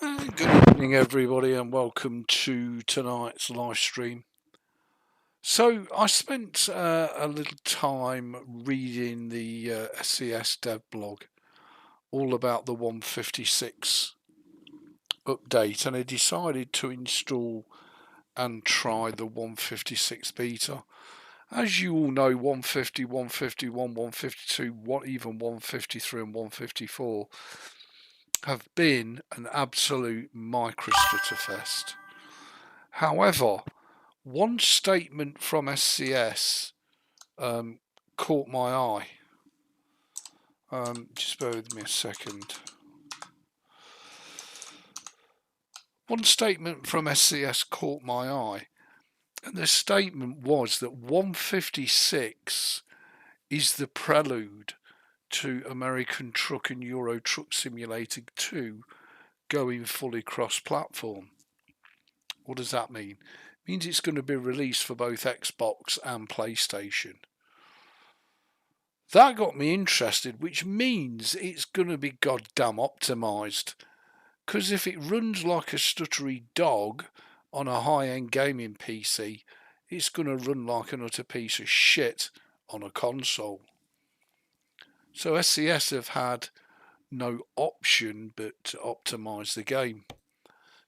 Good evening, everybody, and welcome to tonight's live stream. So, I spent a little time reading the SCS dev blog all about the 156 update, and I decided to install and try the 156 beta. As you all know, 150, 151, 152, even 153 and 154 have been an absolute microstutterfest. However, one statement from SCS caught my eye. Just bear with me a second. One statement from SCS caught my eye, and the statement was that 156 is the prelude to American Truck and Euro Truck Simulator 2 going fully cross-platform. What does that mean? It means it's going to be released for both Xbox and PlayStation. That got me interested, which means it's going to be goddamn optimised. Because if it runs like a stuttery dog on a high-end gaming PC, it's going to run like an utter piece of shit on a console. So SCS have had no option but to optimise the game.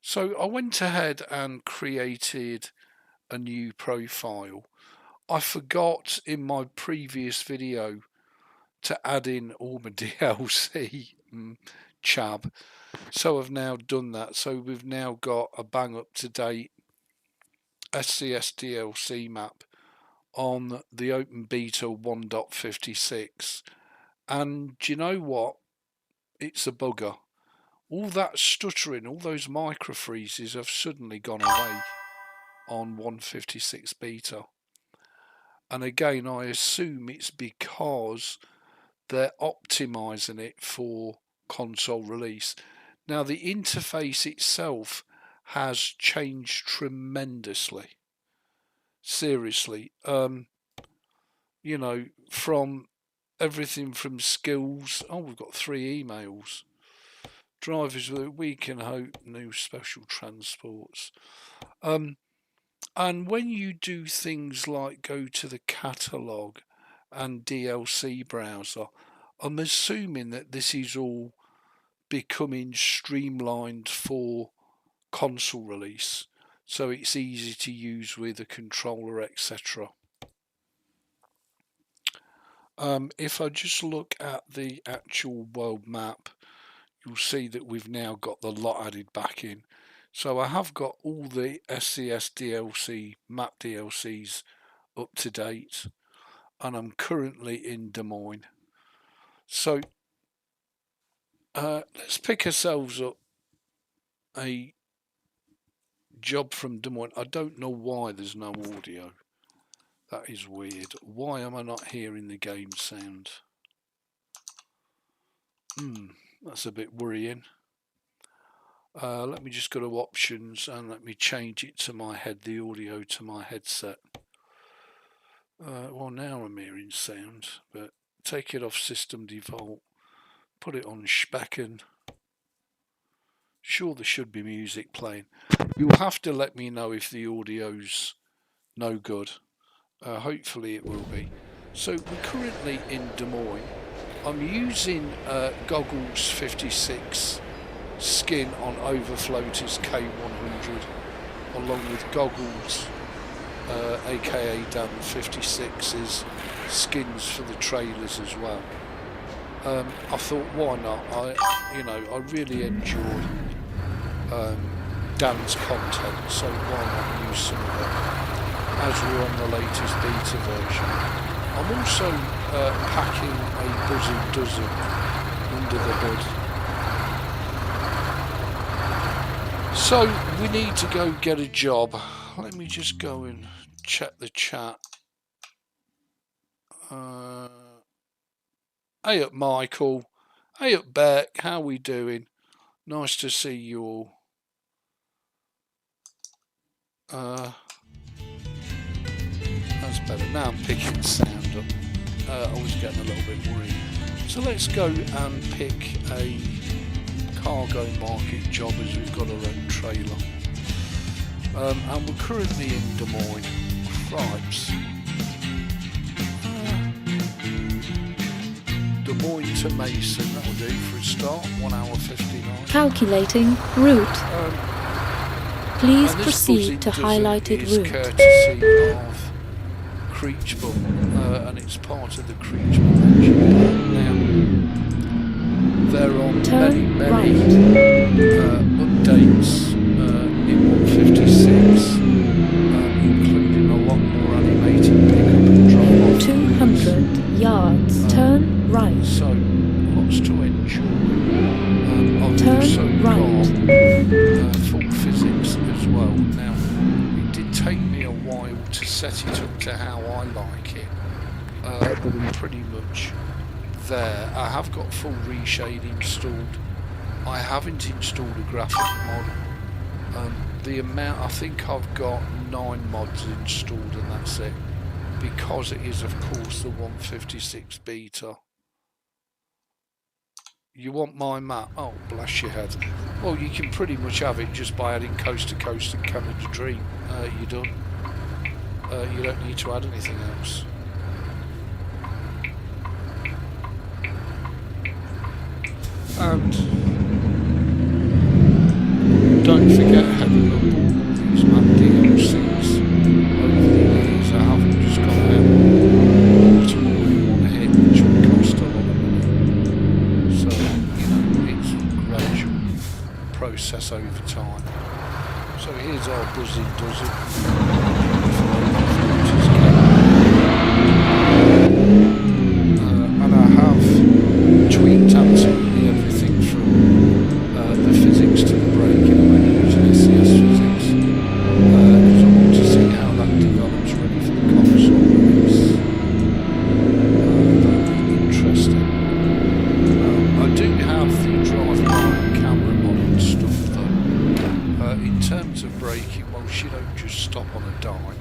So I went ahead and created a new profile. I forgot in my previous video to add in all my DLC chab. So I've now done that. So we've now got a bang up to date SCS DLC map on the open beta 1.56. And do you know what? It's a bugger. All that stuttering, all those micro freezes have suddenly gone away on 156 beta. And again, I assume it's because they're optimizing it for console release. Now, the interface itself has changed tremendously. Seriously. You know, from everything from skills. Oh, we've got 3 emails. Drivers with a week and hope, new special transports. And when you do things like go to the catalogue and DLC browser, I'm assuming that this is all becoming streamlined for console release, so it's easy to use with a controller, etc. If I just look at the actual world map, you'll see that we've now got the lot added back in. So I have got all the SCS DLC map DLCs up to date, and I'm currently in Des Moines. So let's pick ourselves up a job from Des Moines. I don't know why there's no audio. That is weird. Why am I not hearing the game sound? That's a bit worrying. Let me just go to options and let me change it to the audio to my headset. Well, now I'm hearing sound, but take it off system default, put it on Specken. Sure, there should be music playing. You'll have to let me know if the audio's no good. Hopefully it will be. So we're currently in Des Moines. I'm using Goggles 56 skin on Overfloater's K100, along with Goggles, aka Dan 56's skins for the trailers as well. I thought, why not? I really enjoy Dan's content, so why not use some of it as we're on the latest beta version. I'm also packing a dozen under the hood. So we need to go get a job. Let me just go and check the chat. Hey up Michael. Hey up Beck. How we doing? Nice to see you all. That's better. Now I'm picking sound up. I was getting a little bit worried. So let's go and pick a cargo market jobbers who've got our own trailer. And we're currently in Des Moines. Cripes. Des Moines to Mason, that'll do for a start. 1 hour 59. Calculating route. Please proceed to highlighted route. Courtesy of Creechbum, and it's part of the Creechbum engine. Now, there are many updates in 156, including a lot more animated pickup and drop off. 200 yards. Turn right. So, lots to enjoy. I've Turn also right. got full physics as well. Now, it did take me a while to set it up to how I like it. Pretty much there. I have got full reshade installed. I haven't installed a graphic mod. The amount, I think I've got 9 mods installed and that's it. Because it is, of course, the 156 beta. You want my map? Oh, bless your head. Well, you can pretty much have it just by adding coast to coast and Canada Dream. You're done. You don't need to add anything else. And don't forget having up all these map DLCs over the years. I haven't just gone out and bought them all in one hit, which would cost a lot of money. So, you know, it's a gradual process over time. So here's our buzzing does it. And I have tweaked absolutely everything from the physics to the braking. I'm using SCS physics because I want to see how that develops ready for the console. That'll be interesting. I do have the drive-by camera mod installed though. In terms of braking, well, she don't just stop on a dime.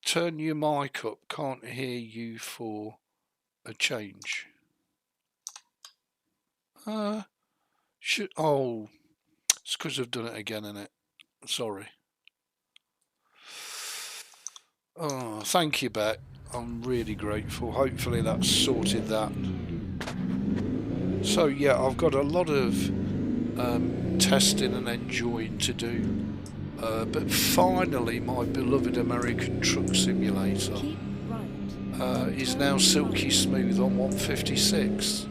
Turn your mic up, can't hear you for a change. Oh, it's because I've done it again, innit? Sorry. Oh, thank you, Bet. I'm really grateful. Hopefully that's sorted that. So yeah, I've got a lot of testing and enjoying to do. But finally, my beloved American Truck Simulator is now silky smooth on 156,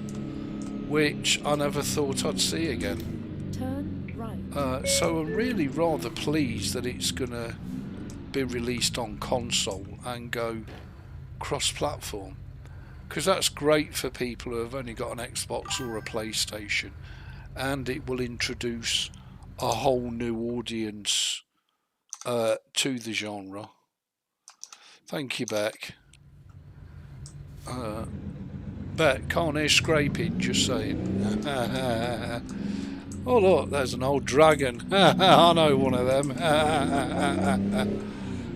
which I never thought I'd see again. Turn right. So I'm really rather pleased that it's going to be released on console and go cross-platform, because that's great for people who have only got an Xbox or a PlayStation, and it will introduce a whole new audience to the genre. Thank you, Beck. Beck, can't hear scraping, just saying. Oh look, there's an old dragon. I know one of them.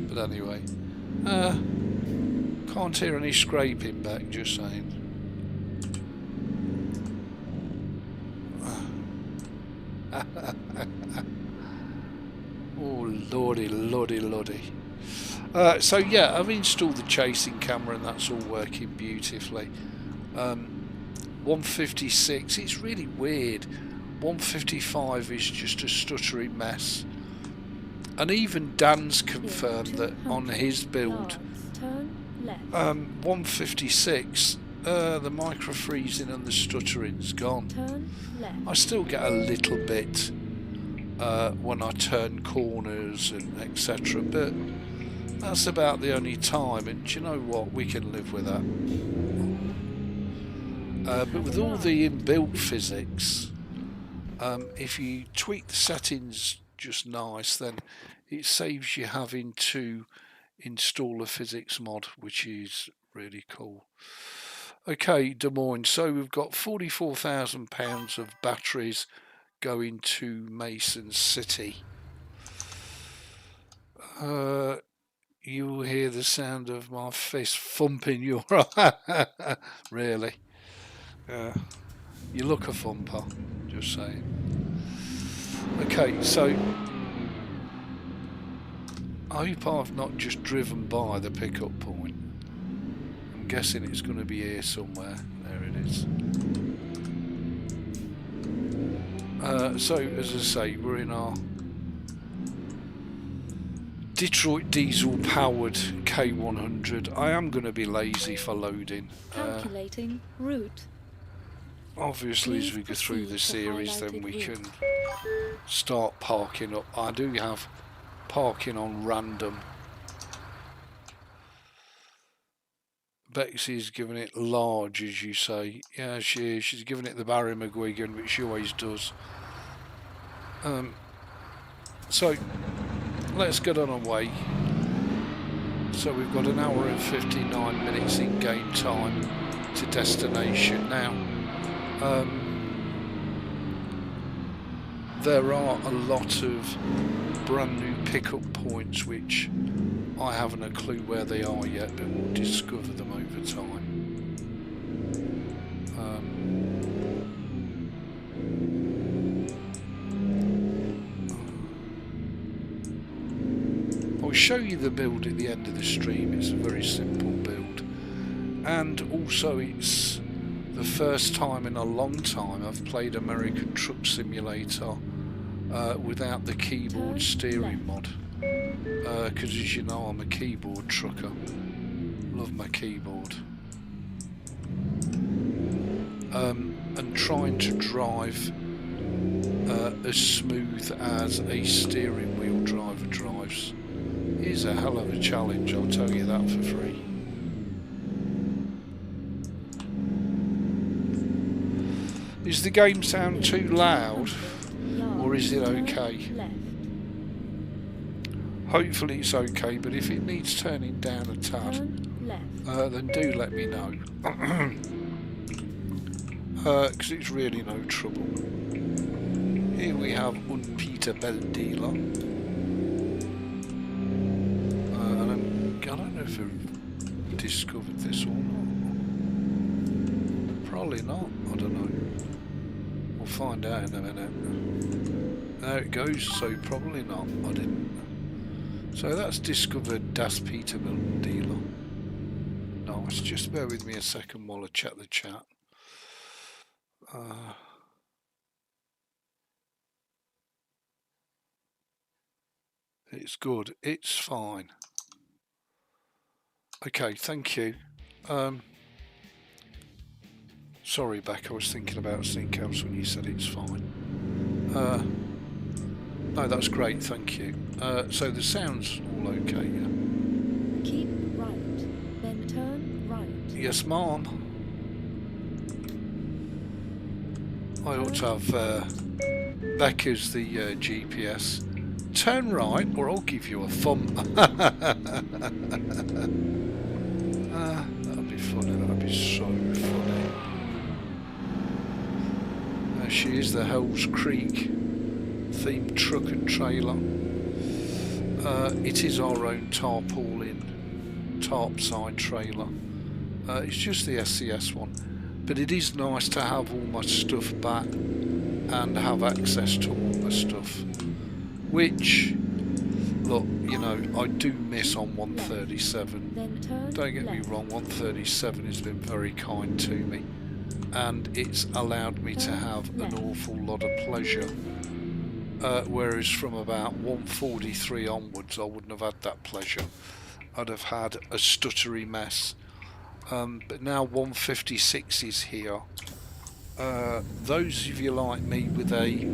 But anyway, can't hear any scraping, Beck, just saying. Oh lordy, lordy, lordy. So yeah, I've installed the chasing camera and that's all working beautifully. 156, it's really weird. 155 is just a stuttering mess. And even Dan's confirmed that on his build, 156, the micro freezing and the stuttering's gone. I still get a little bit when I turn corners and etc, but that's about the only time, and do you know what, we can live with that. But with all the inbuilt physics, if you tweak the settings just nice, then it saves you having to install a physics mod, which is really cool. Okay, Des Moines, so we've got £44,000 of batteries going to Mason City. You will hear the sound of my fist thumping your really. You look a thumper, just saying. Okay, so I hope I've not just driven by the pickup point. I'm guessing it's going to be here somewhere. There it is. So, as I say, we're in our Detroit diesel powered K100. I am going to be lazy for loading. Calculating route. Obviously, as we go through the series, then we can start parking up. I do have parking on random. Bexy's giving it large, as you say. Yeah, she is. She's giving it the Barry McGuigan, which she always does. So, let's get on our way. So we've got an hour and 59 minutes in game time to destination now. There are a lot of brand new pickup points which I haven't a clue where they are yet, but we'll discover them over time. I'll show you the build at the end of the stream. It's a very simple build, and also it's the first time in a long time I've played American Truck Simulator without the keyboard steering mod, because as you know, I'm a keyboard trucker. Love my keyboard. And trying to drive as smooth as a steering wheel driver drives is a hell of a challenge, I'll tell you that for free. Is the game sound too loud, or is it okay? Hopefully it's okay, but if it needs turning down a tad, then do let me know. Because it's really no trouble. Here we have unlimitedlog. And I don't know if I've discovered this or not. Probably not, I don't know. We'll find out in a minute. There it goes, so probably not, I didn't. So that's discovered Das Peter Milton Dealer. Nice, just bear with me a second while I check the chat. It's good, it's fine. Okay, thank you. Sorry, Beck, I was thinking about something else when you said it's fine. No, that's great, thank you. So the sound's all okay, yeah? Keep right, then turn right. Yes, ma'am. I ought to have Beck as the GPS. Turn right, or I'll give you a thumb. That'd be funny, that'd be so funny. There she is, the Hells Creek themed truck and trailer. It is our own tarpaulin tarp side trailer. It's just the SCS one, but it is nice to have all my stuff back and have access to all my stuff, which, look, you know, I do miss on 137. Don't get me wrong, 137 has been very kind to me, and it's allowed me to have an awful lot of pleasure. Whereas from about 143 onwards I wouldn't have had that pleasure. I'd have had a stuttery mess. But now 156 is here. Those of you like me with a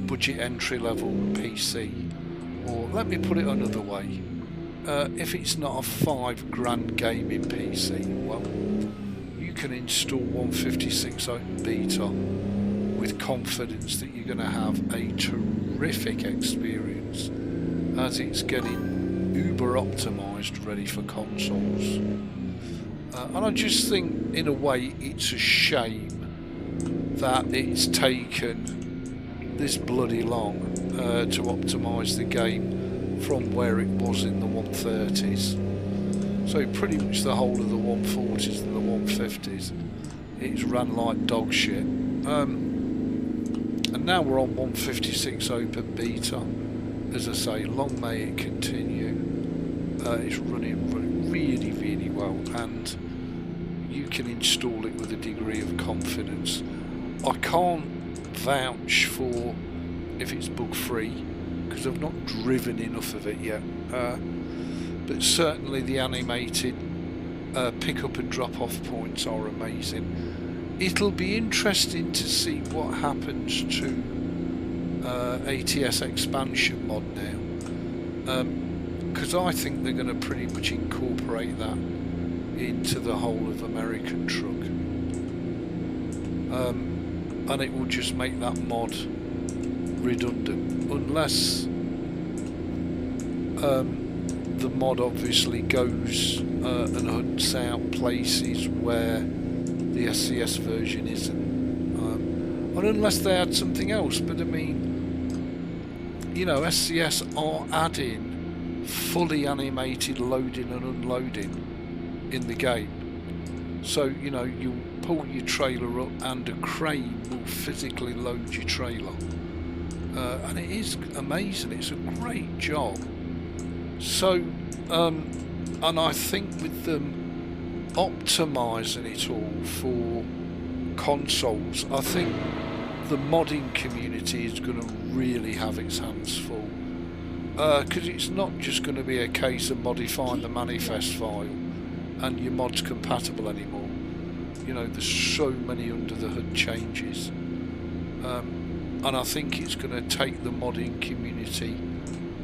budget entry level PC, or let me put it another way, if it's not a £5 gaming PC, well, you can install 156 Open Beta with confidence that you're going to have a terrific experience, as it's getting uber optimized ready for consoles. And I just think, in a way, it's a shame that it's taken this bloody long to optimise the game from where it was in the 130s. So pretty much the whole of the 140s and the 150s, it's ran like dog shit. And now we're on 156 open beta. As I say, long may it continue. It's running really, really well, and you can install it with a degree of confidence. I can't vouch for if it's bug free because I've not driven enough of it yet, but certainly the animated pick up and drop off points are amazing. It'll be interesting to see what happens to ATS expansion mod now, because I think they're going to pretty much incorporate that into the whole of American Truck, and it will just make that mod redundant unless the mod obviously goes and hunts out places where the SCS version isn't, or unless they add something else. But I mean, you know, SCS are adding fully animated loading and unloading in the game, so you know, you pull your trailer up and a crane will physically load your trailer, and it is amazing. It's a great job. So and I think with them optimizing it all for consoles, I think the modding community is going to really have its hands full, because it's not just going to be a case of modifying the manifest file and your mod's compatible anymore. You know, there's so many under the hood changes, and I think it's going to take the modding community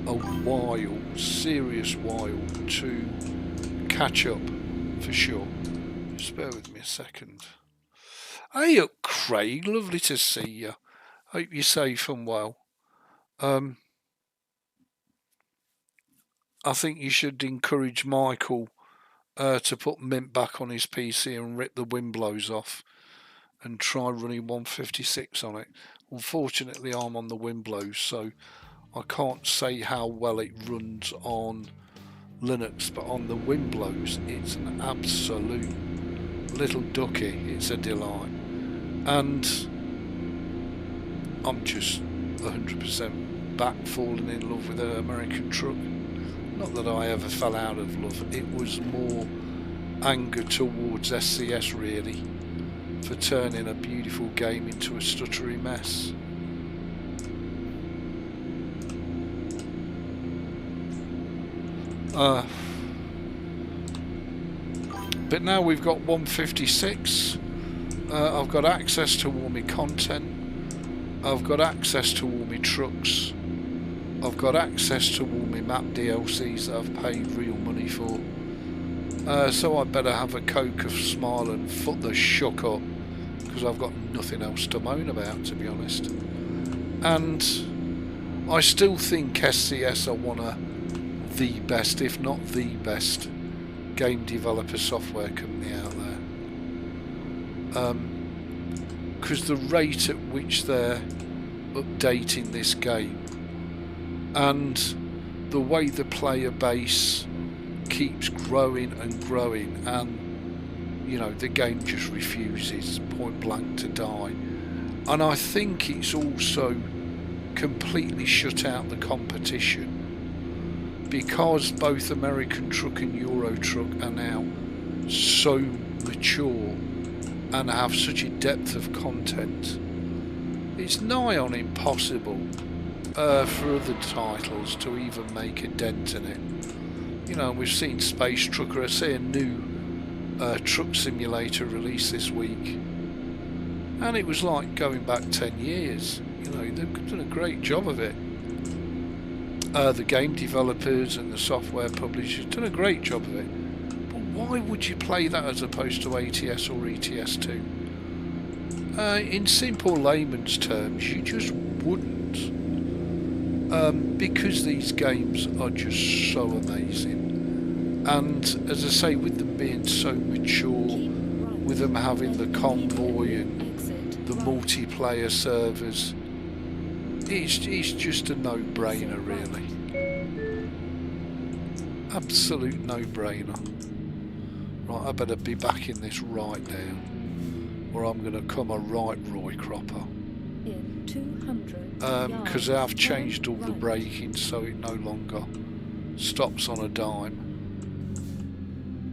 a while, serious while, to catch up for sure. Just bear with me a second. Hey up, Craig, lovely to see you. Hope you're safe and well. I think you should encourage Michael to put Mint back on his PC and rip the wind blows off and try running 156 on it. Unfortunately, I'm on the wind blows, so I can't say how well it runs on Linux, but on the wind blows it's an absolute little ducky. It's a delight, and I'm just 100% back falling in love with an American Truck. Not that I ever fell out of love, it was more anger towards SCS really for turning a beautiful game into a stuttery mess. But now we've got 156, I've got access to all my content, I've got access to all my trucks, I've got access to all my map DLCs that I've paid real money for, so I better have a coke of smile and foot the shuck up, because I've got nothing else to moan about, to be honest. And I still think SCS are one of the best, if not the best, game developer software company out there, because the rate at which they're updating this game and the way the player base keeps growing and growing, and you know, the game just refuses point blank to die. And I think it's also completely shut out the competition, because both American Truck and Euro Truck are now so mature and have such a depth of content. It's nigh on impossible for other titles to even make a dent in it. You know, we've seen Space Trucker, I see a new truck simulator release this week, and it was like going back 10 years. You know, they've done a great job of it. The game developers and the software publishers done a great job of it. But why would you play that as opposed to ATS or ETS2? In simple layman's terms, you just wouldn't, because these games are just so amazing. And as I say, with them being so mature, with them having the convoy and the multiplayer servers, it's just a no-brainer really. Absolute no-brainer. Right, I better be back in this right now. or I'm going to come a right Roy Cropper. In 200 Because yards, I've changed all turn the right. braking so it no longer stops on a dime.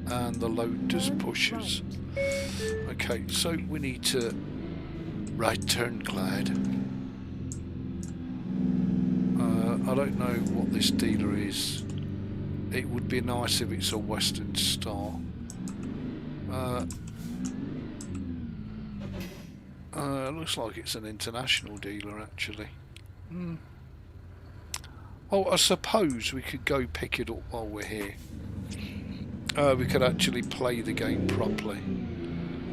And the load does Turn pushes. right. Okay, so we need to right turn Clyde. I don't know what this dealer is. It would be nice if it's a Western Star. Looks like it's an international dealer actually. Oh, I suppose we could go pick it up while we're here. We could actually play the game properly.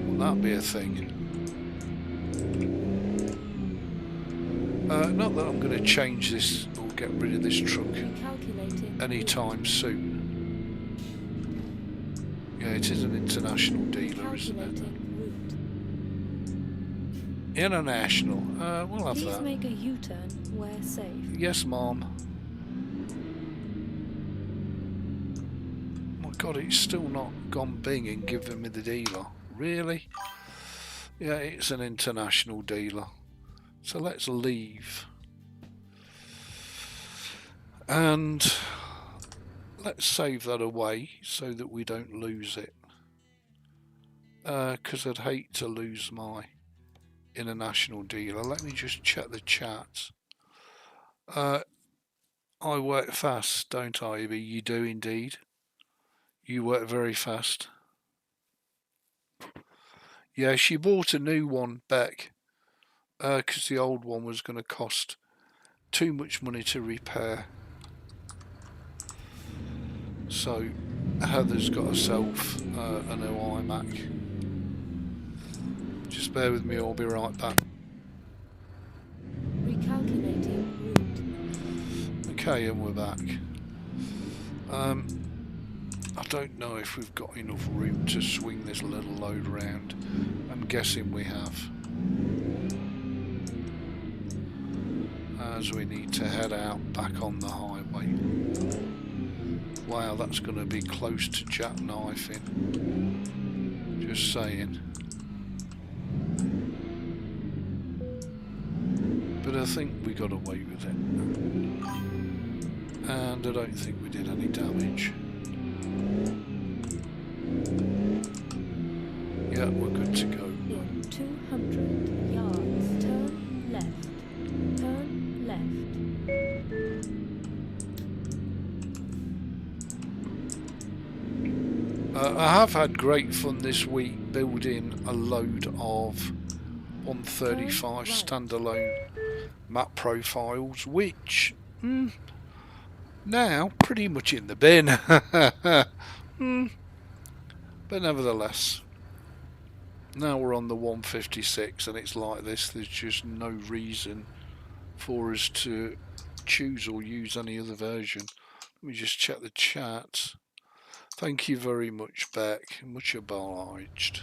Wouldn't that be a thing? Not that I'm going to change this or get rid of this truck anytime soon. Yeah, it is an international dealer, isn't it? International. We'll have Please that. make a U-turn where safe. Yes, Mom. My God, it's still not gone bing and given me the dealer. Really? Yeah, it's an international dealer. So let's leave. And let's save that away so that we don't lose it. Because I'd hate to lose my international dealer. Let me just check the chat. I work fast, don't I, Ebeez? You do indeed. You work very fast. Yeah, she bought a new one, Beck, because the old one was going to cost too much money to repair. So Heather's got herself a new iMac. Just bear with me, I'll be right back. Recalculating route. Okay, and we're back. I don't know if we've got enough room to swing this little load round. I'm guessing we have. As we need to head out back on the highway. Wow, that's going to be close to jackknifing. Just saying. But I think we got away with it. And I don't think we did any damage. Yeah, we're good to go. In 200 yards, turn left. Turn left. I have had great fun this week building a load of 135 standalone map profiles, which now pretty much in the bin. But nevertheless, now we're on the 156 and it's like this. There's just no reason for us to choose or use any other version. Let me just check the chat. Thank you very much, Beck. Much obliged.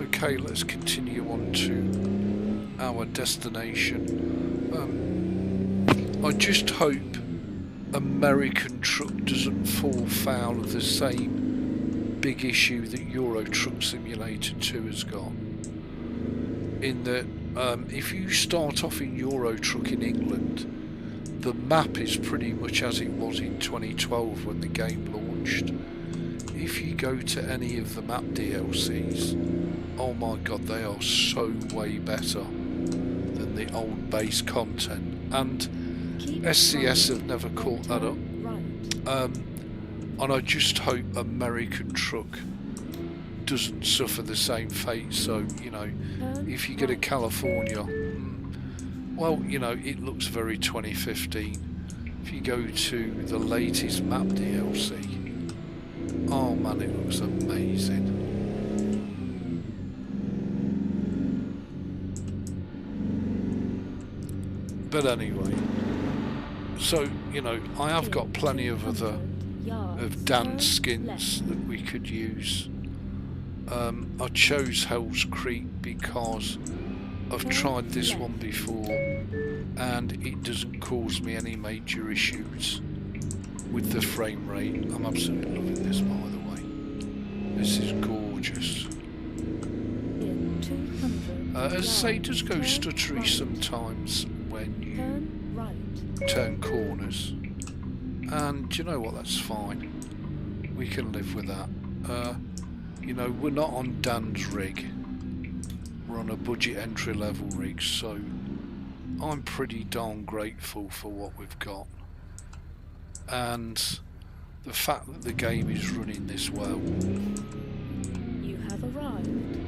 Okay, let's continue on to our destination. I just hope American Truck doesn't fall foul of the same big issue that Euro Truck Simulator 2 has got. In that, if you start off in Euro Truck in England, the map is pretty much as it was in 2012 when the game launched. If you go to any of the map DLCs, oh my God, they are so way better than the old base content. And SCS have never caught that up. And I just hope American Truck doesn't suffer the same fate. So, you know, if you get a California, well, you know, it looks very 2015. If you go to the latest map DLC, oh man, it looks amazing. But anyway, so, you know, I have got plenty of other dance skins that we could use. I chose Hell's Creek because I've tried this one before and it doesn't cause me any major issues with the frame rate. I'm absolutely loving this, by the way. This is gorgeous. In 200 As I say, it does go yards, stuttery right. sometimes when you Turn right. turn corners. And do you know what, that's fine. We can live with that. You know, we're not on Dan's rig. We're on a budget entry level rig, so I'm pretty darn grateful for what we've got. And the fact that the game is running this well. You have arrived.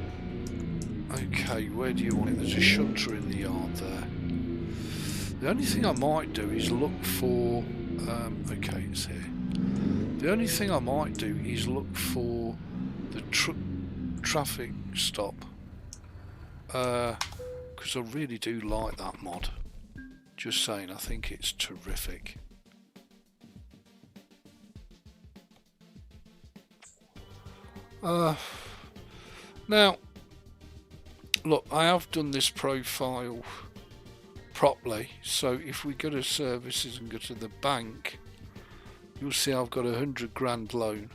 Okay, where do you want it? There's a shunter in the yard there. The only thing I might do is look for... okay, it's here. The only thing I might do is look for the traffic stop. Because I really do like that mod. Just saying, I think it's terrific. Now, look, I have done this profile properly, so if we go to services and go to the bank, you'll see I've got £100 grand loan.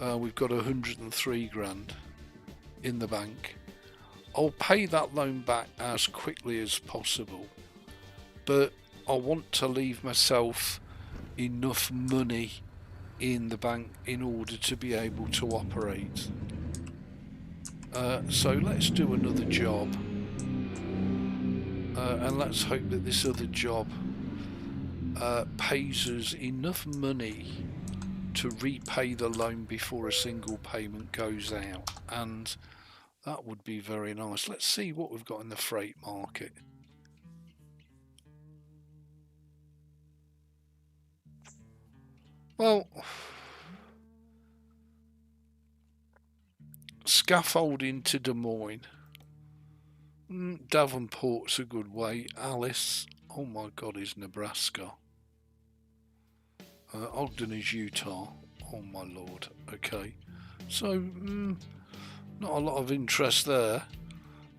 We've got 103 grand in the bank. I'll pay that loan back as quickly as possible, but I want to leave myself enough money in the bank in order to be able to operate. So let's do another job, and let's hope that this other job pays us enough money to repay the loan before a single payment goes out, and that would be very nice. Let's see what we've got in the freight market. Well, scaffolding to Des Moines. Davenport's a good way. Alice, oh my god, is Nebraska. Ogden is Utah. Oh my lord. Okay, so not a lot of interest there.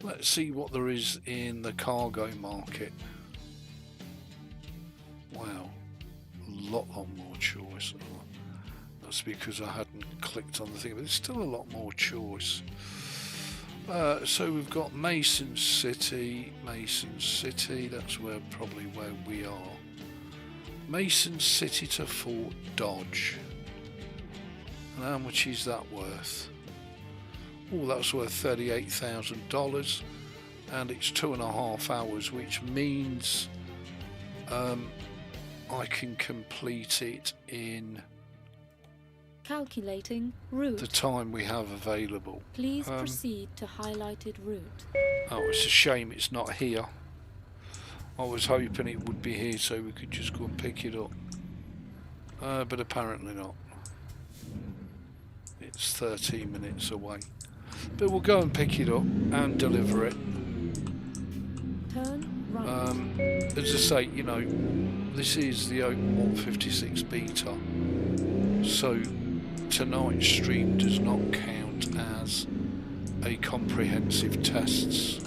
Let's see what there is in the cargo market. Wow, a lot more choice. That's because I hadn't clicked on the thing, but there's still a lot more choice. So we've got Mason City, that's probably where we are. Mason City to Fort Dodge. And how much is that worth? Oh, that's worth $38,000, and it's 2.5 hours, which means I can complete it in Calculating route. the time we have available. Please proceed to highlighted route. Oh, it's a shame it's not here. I was hoping it would be here so we could just go and pick it up. But apparently not. It's 13 minutes away. But we'll go and pick it up and deliver it. Turn right. As I say, you know, this is the Open 156 beta. So tonight's stream does not count as a comprehensive tests.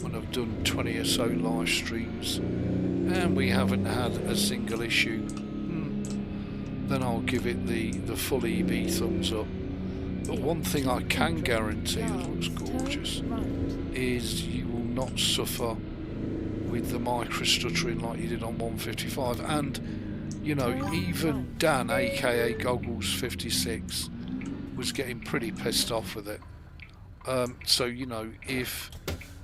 When I've done 20 or so live streams and we haven't had a single issue, then I'll give it the full EB thumbs up. But one thing I can guarantee that looks gorgeous is you will not suffer with the micro stuttering like you did on 155. And you know, even Dan, aka Goggles 56, was getting pretty pissed off with it. So you know, if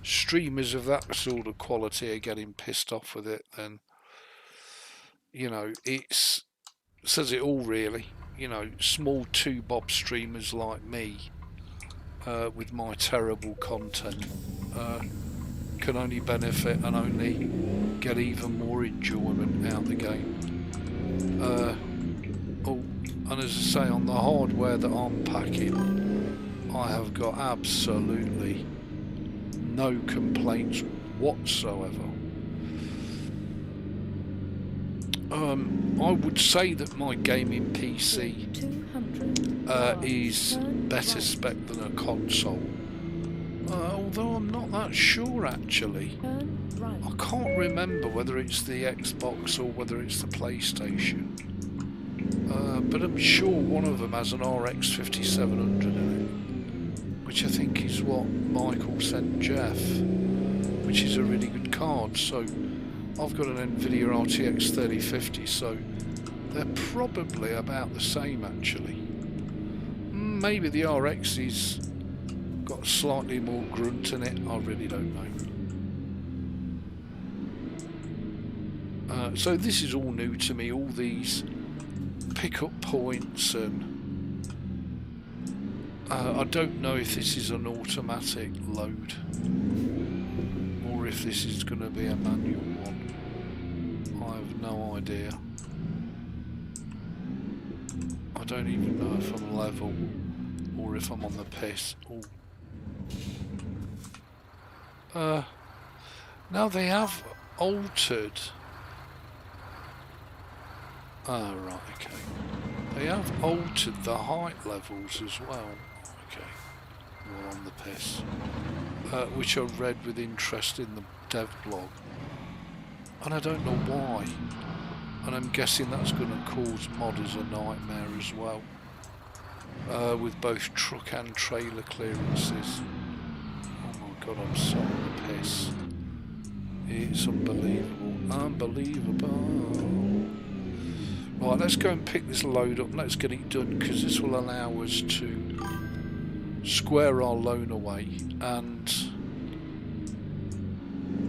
streamers of that sort of quality are getting pissed off with it, then you know, it says it all really. You know, small 2-bob streamers like me with my terrible content can only benefit and only get even more enjoyment out of the game. Oh, and as I say, on the hardware that I'm packing, I have got absolutely no complaints whatsoever. I would say that my gaming PC is better spec than a console. Although I'm not that sure actually. I can't remember whether it's the Xbox or whether it's the PlayStation. But I'm sure one of them has an RX 5700 in it, which I think is what Michael sent Jeff, which is a really good card. So I've got an Nvidia RTX 3050, so they're probably about the same actually. Maybe the RX is got slightly more grunt in it, I really don't know. So this is all new to me, all these pickup points, and I don't know if this is an automatic load or if this is going to be a manual one. I have no idea. I don't even know if I'm level or if I'm on the piss. Now they have altered. Ah, right, okay. They have altered the height levels as well. Okay, we're on the piss. Which I read with interest in the dev blog. And I don't know why. And I'm guessing that's going to cause modders a nightmare as well. With both truck and trailer clearances. Oh my god, I'm so on the piss. It's unbelievable. Unbelievable. Right, let's go and pick this load up. Let's get it done, because this will allow us to square our loan away and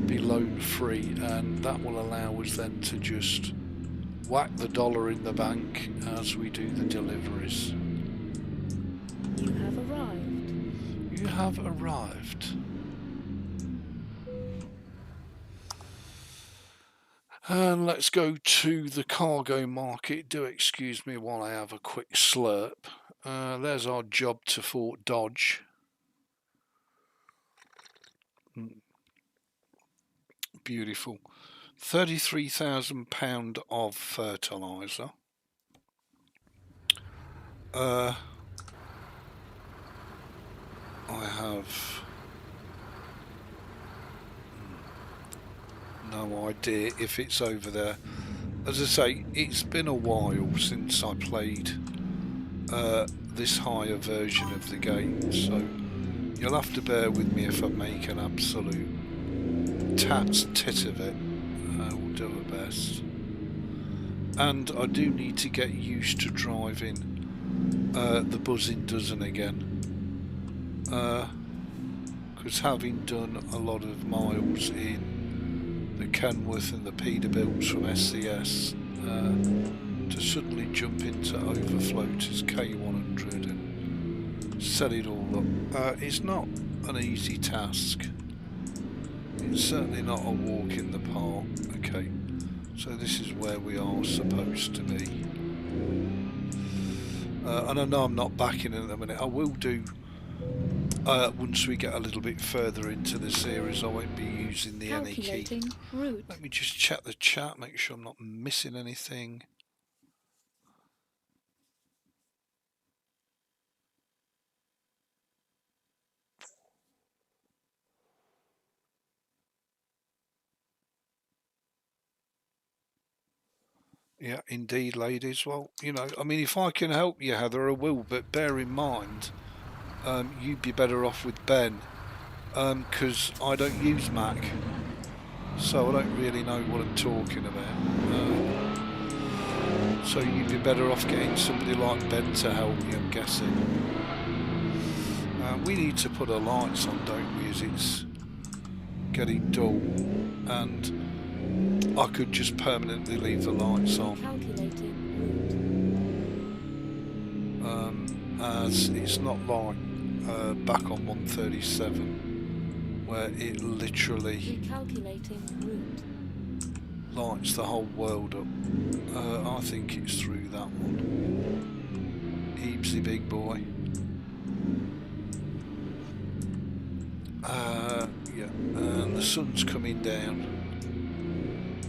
be loan free, and that will allow us then to just whack the dollar in the bank as we do the deliveries. You have arrived. You have arrived. And let's go to the cargo market. Do excuse me while I have a quick slurp. There's our job to Fort Dodge. Beautiful. £33,000 of fertiliser. I have no idea if it's over there. As I say, it's been a while since I played this higher version of the game, so you'll have to bear with me if I make an absolute tat's tit of it. We'll do our best. And I do need to get used to driving the buzzing dozen again, because having done a lot of miles in the Kenworth and the Peterbilts from SCS, to suddenly jump into Overfloater's K100 and set it all up, it's not an easy task. It's certainly not a walk in the park. Okay, so this is where we are supposed to be. And I know I'm not backing in at the minute. I will do once we get a little bit further into the series. I won't be using the any key. Route. Let me just check the chat, make sure I'm not missing anything. Yeah, indeed, ladies. Well, you know, I mean, if I can help you, Heather, I will, but bear in mind, you'd be better off with Ben, because I don't use Mac, so I don't really know what I'm talking about. So you'd be better off getting somebody like Ben to help you, I'm guessing. We need to put our lights on, don't we, as it's getting dull, and I could just permanently leave the lights on, as it's not like back on 137 where it literally lights the whole world up. I think it's through that one. Ebeez, big boy. Yeah, and the sun's coming down.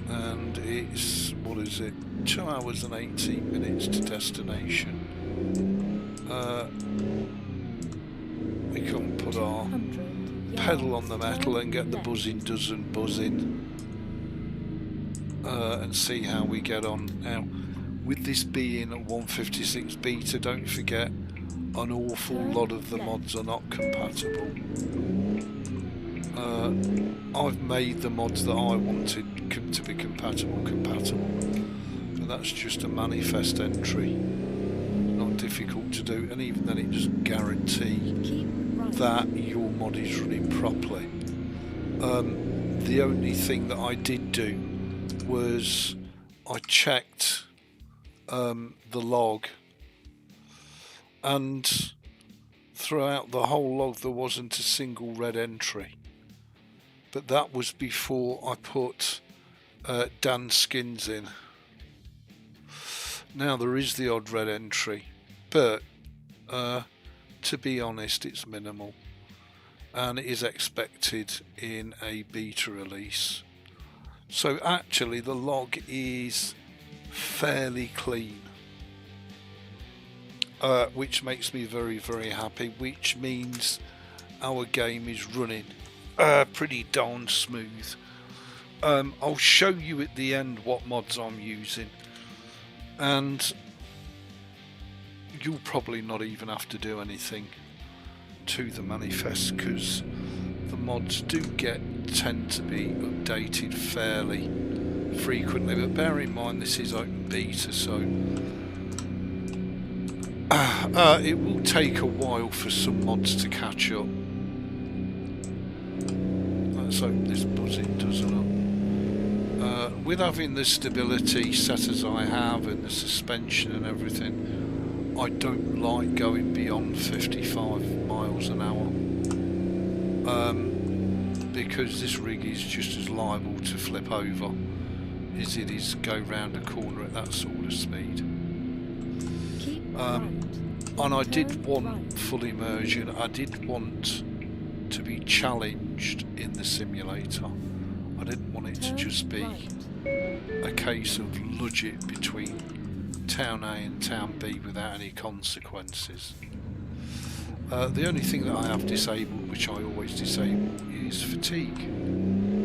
And it's, what is it, 2 hours and 18 minutes to destination. we can put our pedal on the metal and get the buzzing doesn't buzz in, and see how we get on. Now, with this being a 156 beta, don't forget an awful lot of the mods are not compatible. I've made the mods that I wanted to be compatible, and that's just a manifest entry, not difficult to do, and even then it doesn't guarantee that your mod is running properly. The only thing that I did do was I checked the log, and throughout the whole log there wasn't a single red entry, but that was before I put Dan's skins in. Now there is the odd red entry, but to be honest, it's minimal, and it is expected in a beta release. So actually the log is fairly clean, which makes me very, very happy, which means our game is running pretty darn smooth. I'll show you at the end what mods I'm using, and you'll probably not even have to do anything to the manifest, because the mods do tend to be updated fairly frequently, but bear in mind this is open beta, so it will take a while for some mods to catch up. Let's hope this buzzing doesn't. With having the stability set as I have and the suspension and everything, I don't like going beyond 55 miles an hour, because this rig is just as liable to flip over as it is go round a corner at that sort of speed. And I did want full immersion. I did want to be challenged in the simulator. I didn't want it to just be a case of ludge it between town A and town B without any consequences. The only thing that I have disabled, which I always disable, is fatigue,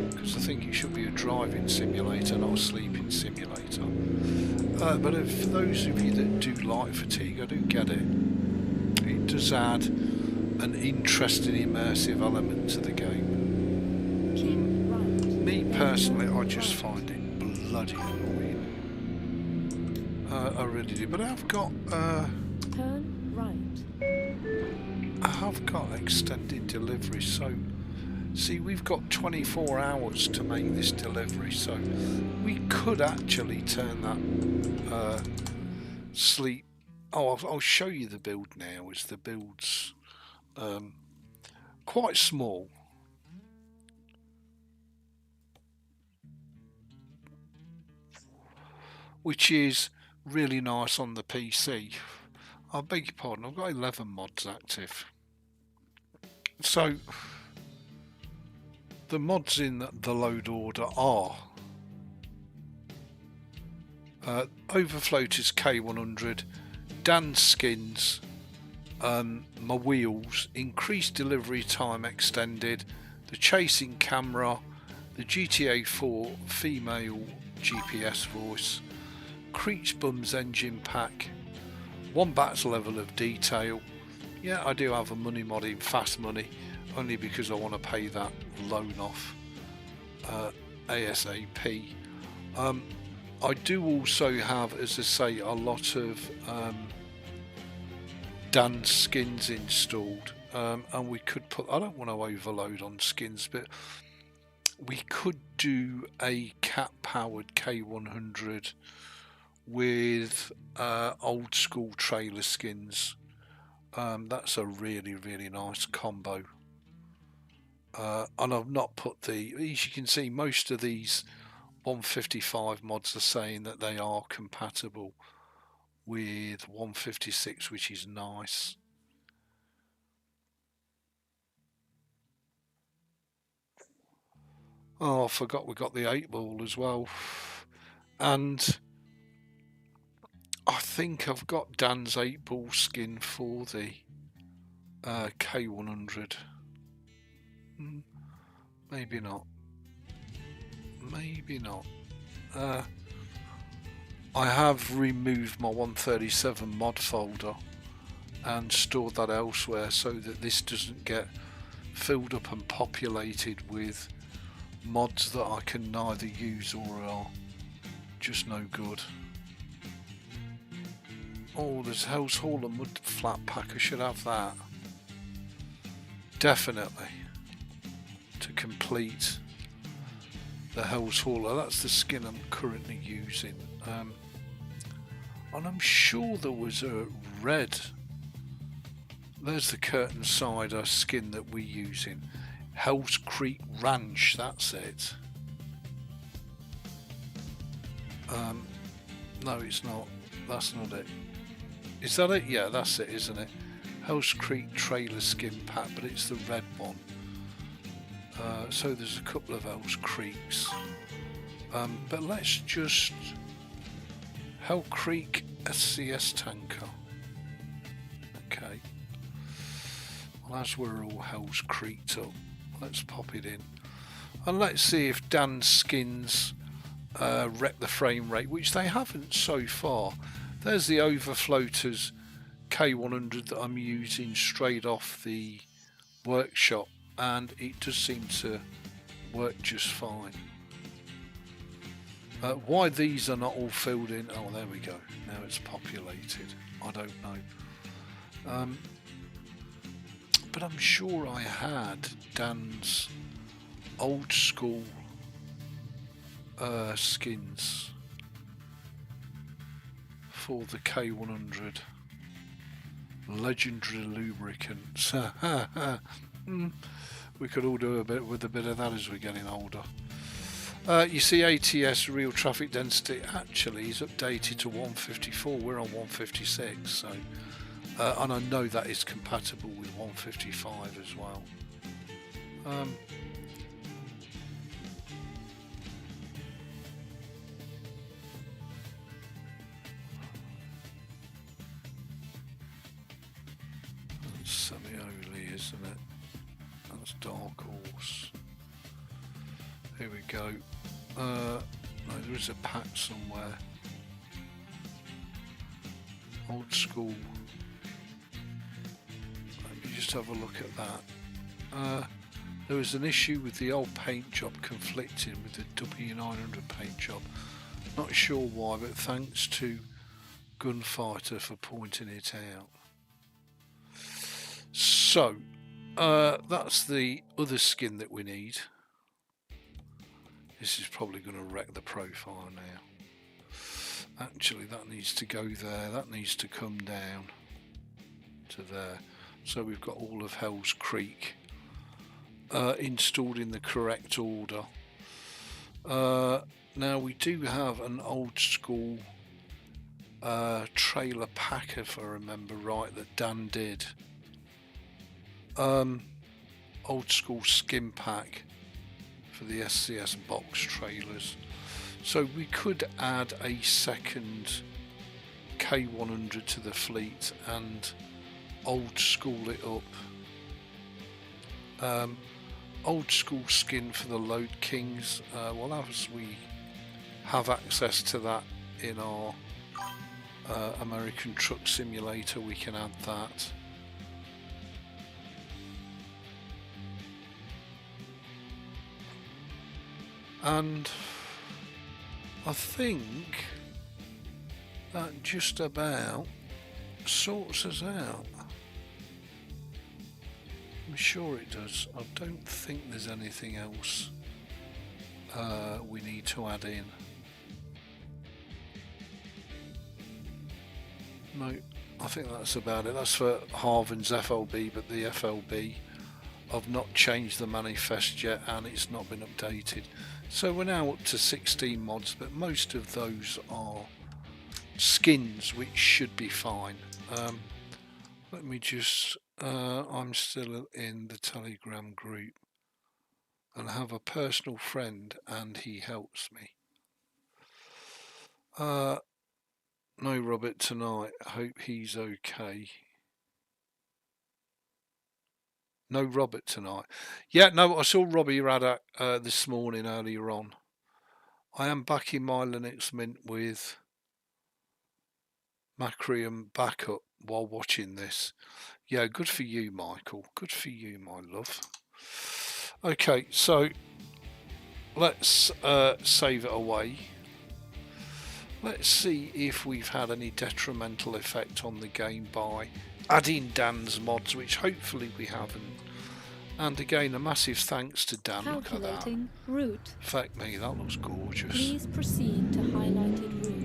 because I think it should be a driving simulator, not a sleeping simulator. But for those of you that do like fatigue, I do get it. It does add an interesting immersive element to the game. Me personally, I just find it bloody annoying. I really do. But I've got Turn right. I have got extended delivery, so see, we've got 24 hours to make this delivery, so we could actually turn that sleep. Oh, I'll show you the build now, as the build's quite small. Which is really nice on the PC. I beg your pardon, I've got 11 mods active. So the mods in the load order are Overfloaters K100, Dan's skins, my wheels, increased delivery time extended, the chasing camera, the GTA 4 female GPS voice, Creech Bums engine pack, Wombat's level of detail. Yeah, I do have a money mod in Fast Money, only because I want to pay that loan off ASAP. I do also have, as I say, a lot of Dan's skins installed, and we could put, I don't want to overload on skins, but we could do a cat powered K100 with old school trailer skins. That's a really, really nice combo. And I've not put as you can see, most of these 155 mods are saying that they are compatible with 156, which is nice. Oh, I forgot we got the 8 ball as well. And I think I've got Dan's 8-ball skin for the K100. Maybe not. Maybe not. I have removed my 137 mod folder and stored that elsewhere so that this doesn't get filled up and populated with mods that I can neither use or are just no good. Oh, there's Hell's Hauler mud flat pack. I should have that. Definitely. To complete the Hell's Hauler. That's the skin I'm currently using. And I'm sure there was a red. There's the Curtain Cider skin that we're using. Hell's Creek Ranch, that's it. No, it's not. That's not it. Is that it? Yeah, that's it, isn't it? Hell's Creek Trailer Skin Pack, but it's the red one. So there's a couple of Hell's Creeks. But let's just... Hell Creek SCS tanker. Okay. Well, as we're all Hell's Creeked up, let's pop it in. And let's see if Dan's skins wreck the frame rate, which they haven't so far. There's the Overfloaters K100 that I'm using straight off the workshop, and it does seem to work just fine. Why these are not all filled in, oh there we go, now it's populated, I don't know. But I'm sure I had Dan's old school skins for the K100 legendary lubricants. We could all do a bit with a bit of that as we're getting older. You see ATS real traffic density actually is updated to 154. We're on 156, so and I know that is compatible with 155 as well. That's semi-holy, isn't it? That's Dark Horse. Here we go. No, there is a pack somewhere. Old school. Let me just have a look at that. There was an issue with the old paint job conflicting with the W900 paint job. Not sure why, but thanks to Gunfighter for pointing it out. So, that's the other skin that we need. This is probably going to wreck the profile now. Actually, that needs to go there. That needs to come down to there. So we've got all of Hell's Creek installed in the correct order. Now we do have an old school trailer pack, if I remember right, that Dan did. Old school skin pack for the SCS box trailers. So we could add a second K100 to the fleet and old school it up. Old school skin for the Load Kings. Well, as we have access to that in our American Truck Simulator, we can add that. And I think that just about sorts us out. I'm sure it does. I don't think there's anything else we need to add in. No, I think that's about it. That's for Harvin's FLB, but the FLB, I've not changed the manifest yet and it's not been updated. So we're now up to 16 mods, but most of those are skins, which should be fine. Let me just, I'm still in the Telegram group and have a personal friend and he helps me. No Robert tonight. Hope he's okay. No Robert tonight. Yeah, no, I saw Robbie Raddock this morning earlier on. I am back in my Linux Mint with Macrium backup while watching this. Yeah, good for you, Michael. Good for you, my love. Okay, so let's save it away. Let's see if we've had any detrimental effect on the game by adding Dan's mods, which hopefully we haven't. And again, a massive thanks to Dan. Look at that. Route. Fuck me, that looks gorgeous. Please proceed to highlighted route.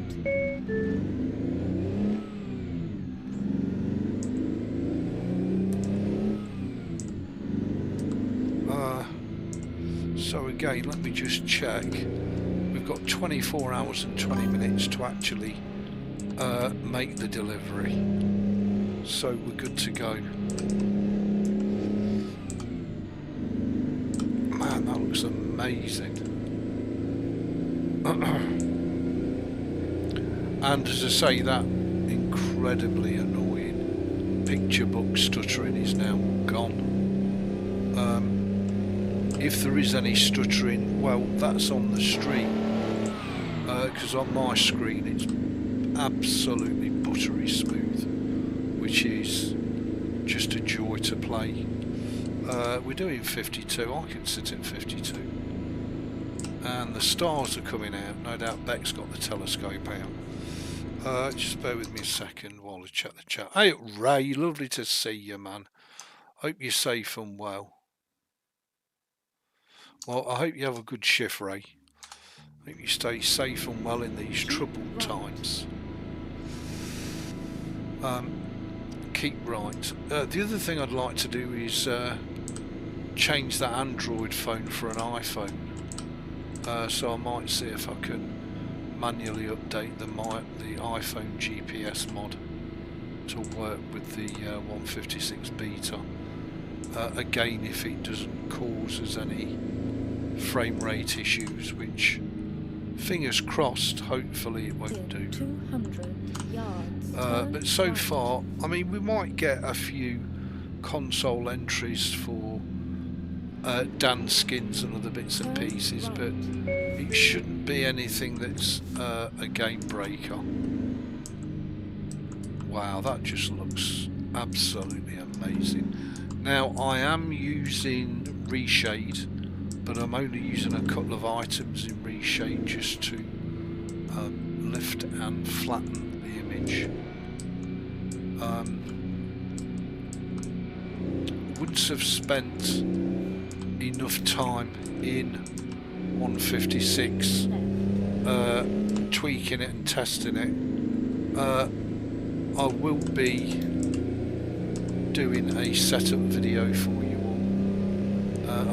So again, let me just check. We've got 24 hours and 20 minutes to actually make the delivery. So we're good to go. Man, that looks amazing. And as I say, that incredibly annoying picture book stuttering is now gone. If there is any stuttering, well, that's on the stream, because on my screen it's absolutely buttery smooth, which is just a joy to play. We're doing 52. I can sit in 52, and the stars are coming out. No doubt Beck's got the telescope out. Just bear with me a second while I check the chat. Hey Ray, lovely to see you, man. Hope you're safe and well. Well, I hope you have a good shift, Ray. I hope you stay safe and well in these troubled times. Keep right. The other thing I'd like to do is change that Android phone for an iPhone. So I might see if I can manually update the iPhone GPS mod to work with the 156 beta. Again, if it doesn't cause us any frame rate issues, which fingers crossed, hopefully it won't do. 200 yards. But so far, I mean, we might get a few console entries for Dan skins and other bits and pieces, but it shouldn't be anything that's a game breaker. Wow, that just looks absolutely amazing. Now I am using reshade, but I'm only using a couple of items in reshade just to lift and flatten the image. Once I've spent enough time in 156 tweaking it and testing it, I will be doing a setup video for you all.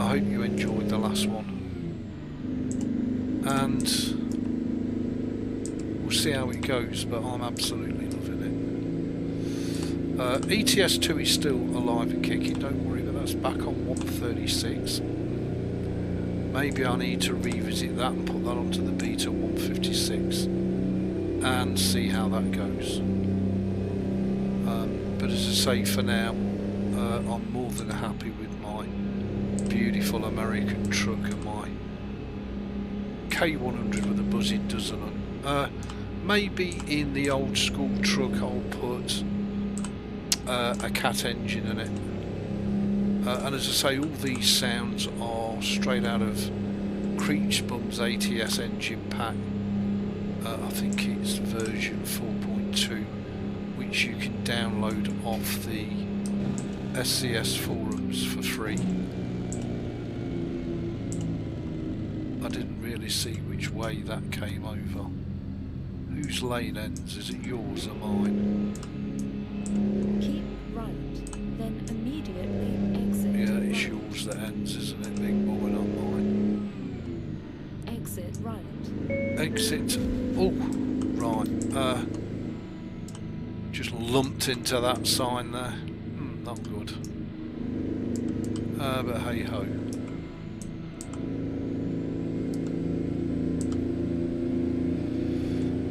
I hope you enjoyed the last one, and we'll see how it goes, but I'm absolutely loving it. ATS 2 is still alive and kicking, don't worry, but that's back on 136. Maybe I need to revisit that and put that onto the beta 156 and see how that goes. But as I say, for now, I'm more than happy with my beautiful American truck and my K100 with a buzzing dozen on. Maybe in the old school truck I'll put a cat engine in it. And as I say, all these sounds are straight out of Creech Bum's ATS engine pack. I think it's version 4.2, which you can download off the SCS forums for free. I didn't really see which way that came over. Whose lane ends? Is it yours or mine? Keep right, then immediately exit. Yeah, it's yours that ends, isn't it, big boy, not mine? Exit right. Exit. Oh, right. Just lumped into that sign there. Not good. But hey ho.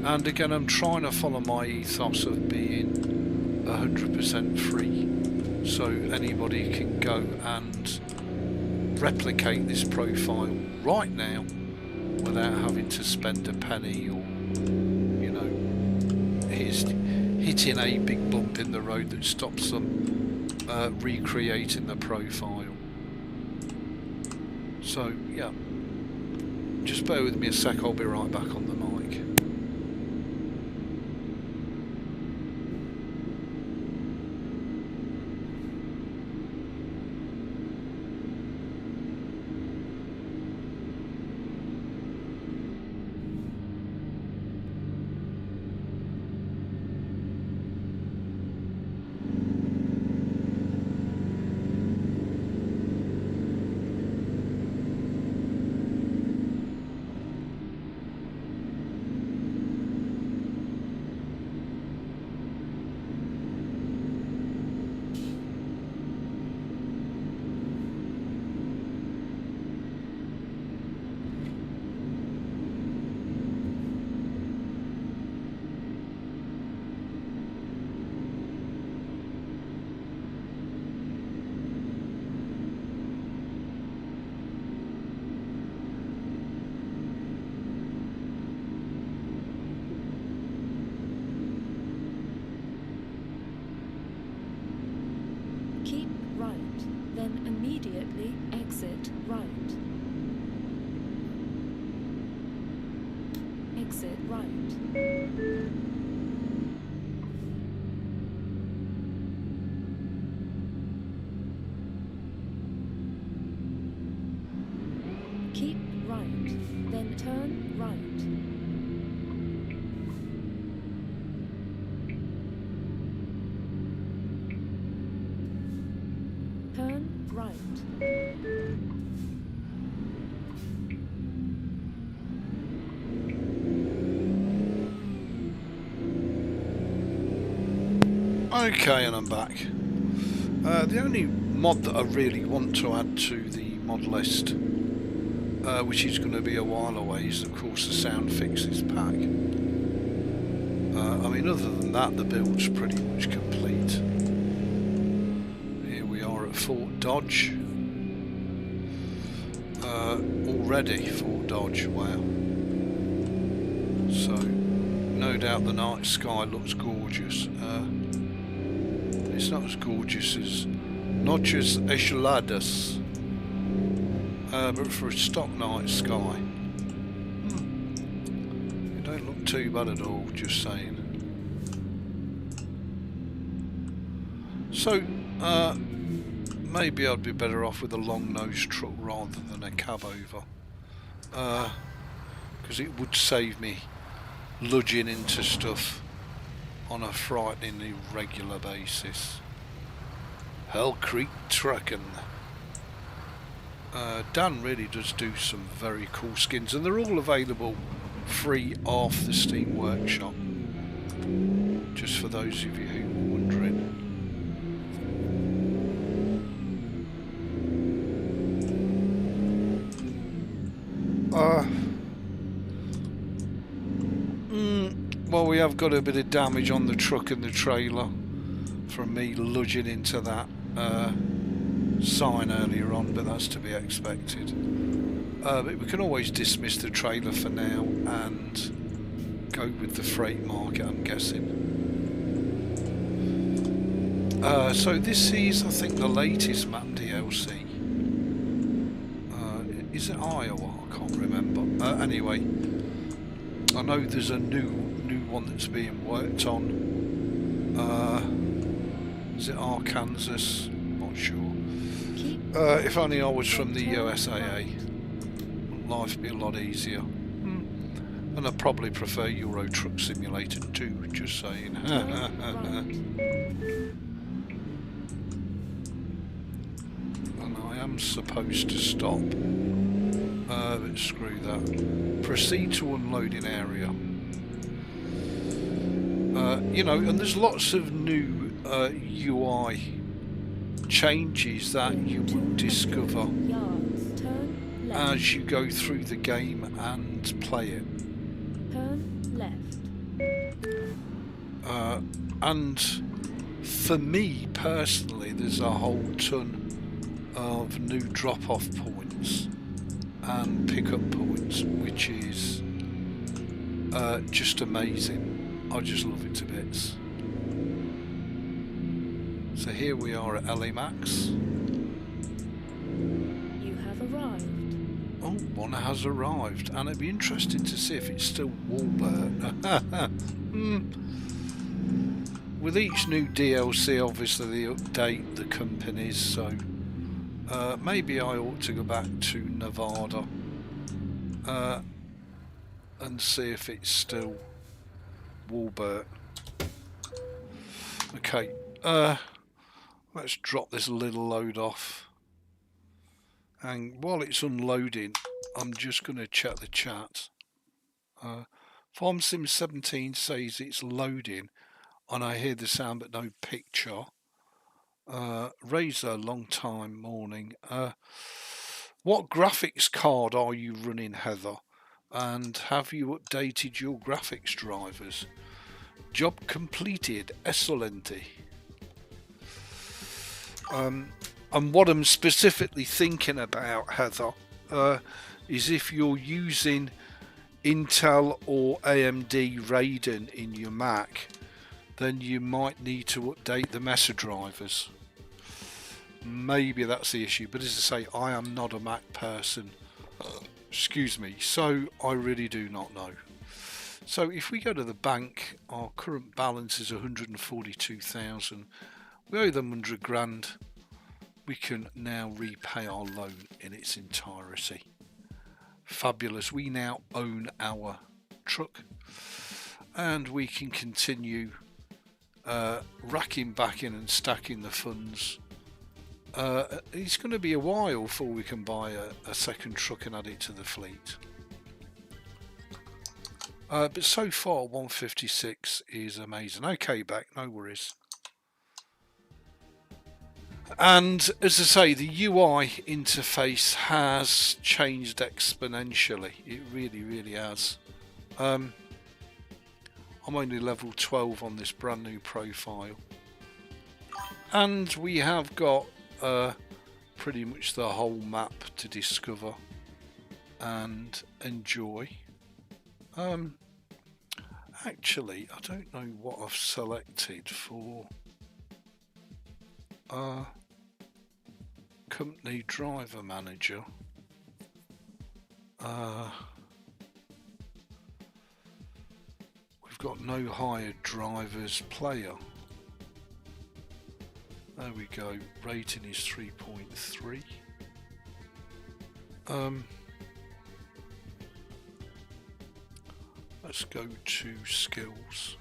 And again, I'm trying to follow my ethos of being 100% free, so anybody can go and replicate this profile right now without having to spend a penny or, you know, hitting a big bump in the road that stops them recreating the profile. So yeah, just bear with me a sec, I'll be right back on the mic. Keep right, then immediately exit right. Exit right. Keep right, then turn right. Turn right. Okay, and I'm back. The only mod that I really want to add to the mod list, which is going to be a while away, is of course the sound fixes pack. I mean, other than that, the build's pretty much complete. Here we are at Fort Dodge. Already Fort Dodge, wow. So, no doubt the night sky looks gorgeous. It's not as gorgeous as Noches Estreladas, but for a stock night sky, it don't look too bad at all, just saying. So, maybe I'd be better off with a long-nosed truck rather than a cab over, because it would save me ludging into stuff on a frighteningly regular basis. Hell Creek Truckin'. Dan really does do some very cool skins, and they're all available free off the Steam Workshop, just for those of you who were wondering. Well, we have got a bit of damage on the truck and the trailer from me ludging into that sign earlier on, but that's to be expected. But we can always dismiss the trailer for now and go with the freight market, I'm guessing. So this is, I think, the latest map DLC. Is it Iowa? I can't remember. Anyway, I know there's a new one that's being worked on. Is it Arkansas? Not sure. If only I was from the USAA, life would be a lot easier. And I probably prefer Euro Truck Simulator too, just saying. And I am supposed to stop. But screw that. Proceed to unloading area. You know, and there's lots of new UI changes that you will discover as you go through the game and play it. Turn left. and for me personally, there's a whole ton of new drop-off points and pick-up points, which is just amazing. I just love it to bits. So here we are at LA Max. You have arrived. Oh, one has arrived, and it'd be interesting to see if it's still Walbert. With each new DLC, obviously they update the companies, so maybe I ought to go back to Nevada and see if it's still Walbert. Okay, let's drop this little load off. And while it's unloading, I'm just going to check the chat. FarmSim17 says it's loading, and I hear the sound but no picture. Razor, long time morning. What graphics card are you running, Heather? And have you updated your graphics drivers? Job completed. Excelente. And what I'm specifically thinking about, Heather, is if you're using Intel or AMD Radeon in your Mac, then you might need to update the Mesa drivers. Maybe that's the issue, but as I say, I am not a Mac person. Excuse me, so I really do not know. So if we go to the bank, our current balance is 142,000. We owe them 100 grand. We can now repay our loan in its entirety. Fabulous. We now own our truck, and we can continue racking back in and stacking the funds. It's going to be a while before we can buy a second truck and add it to the fleet. But so far 156 is amazing. Okay, back, no worries. And as I say, the UI interface has changed exponentially. It really has. I'm only level 12 on this brand new profile, and we have got pretty much the whole map to discover and enjoy. Actually, I don't know what I've selected for company driver manager. We've got no hired drivers player. There we go. Rating is 3.3. Let's go to skills.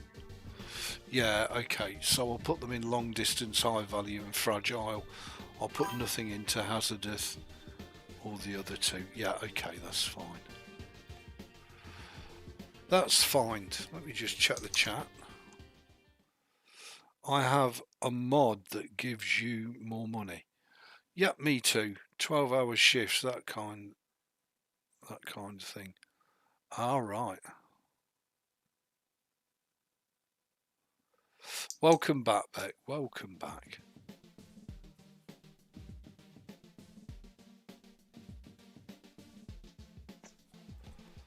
Yeah, okay, so I'll put them in long distance, high value and fragile. I'll put nothing into hazardous or the other two. Yeah, okay, that's fine. That's fine. Let me just check the chat. I have a mod that gives you more money. Yep, me too. 12-hour shifts, that kind of thing. All right. Welcome back, Beck. Welcome back.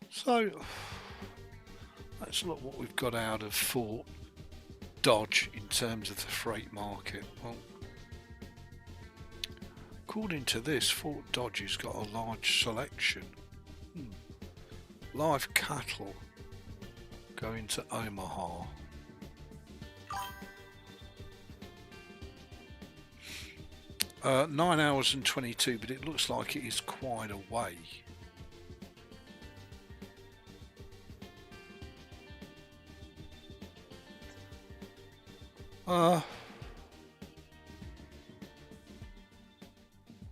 So, let's look what we've got out of Fort Dodge in terms of the freight market. Well, according to this, Fort Dodge has got a large selection. Live cattle going to Omaha. Uh, 9 hours and 22, but it looks like it is quite a way.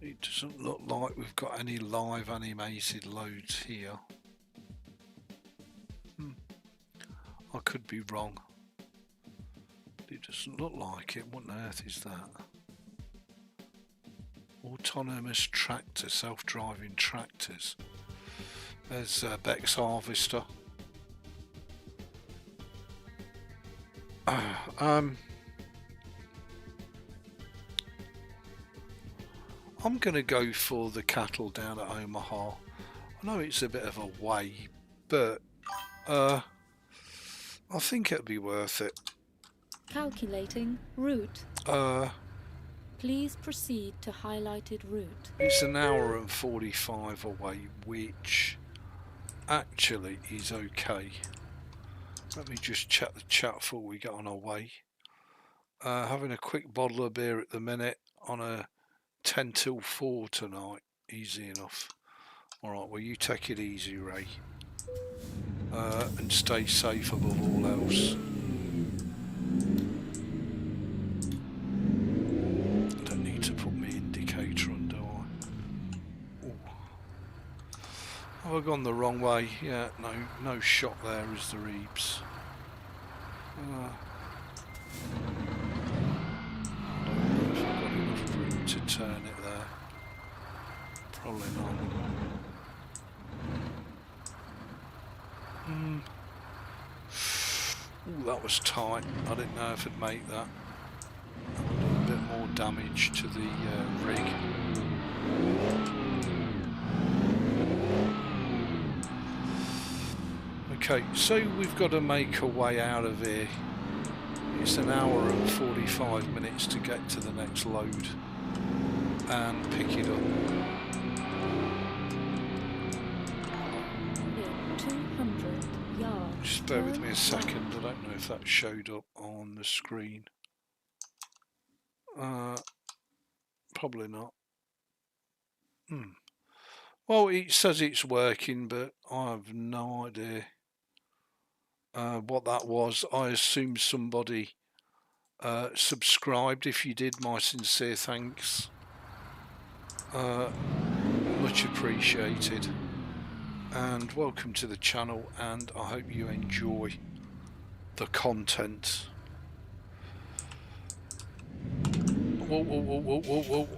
It doesn't look like we've got any live animated loads here. I could be wrong. It doesn't look like it. What on earth is that? Autonomous tractor, self-driving tractors. There's Beck's Harvester. I'm going to go for the cattle down at Omaha. I know it's a bit of a way, but I think it'll be worth it. Calculating route. Please proceed to highlighted route. It's an hour and 45 away, which actually is okay. Let me just check the chat before we get on our way. Having a quick bottle of beer at the minute on a 10 till 4 tonight. Easy enough. Alright, well you take it easy, Ray. And stay safe above all else. Don't need to put my indicator on, do I? Ooh. Have I gone the wrong way? Yeah, no shot there is the Ebeez. I don't know if I've got enough room to turn it there. Probably not. Ooh, that was tight. I didn't know if it'd make that. That would do a bit more damage to the rig. Okay, so we've got to make a way out of here. It's an hour and 45 minutes to get to the next load and pick it up. In 200 yards. Just bear with me a second, I don't know if that showed up on the screen. Probably not. Well, it says it's working, but I have no idea what that was. I assume somebody subscribed. If you did, my sincere thanks. Much appreciated. And welcome to the channel, and I hope you enjoy the content. Whoa, whoa, whoa, whoa, whoa, whoa.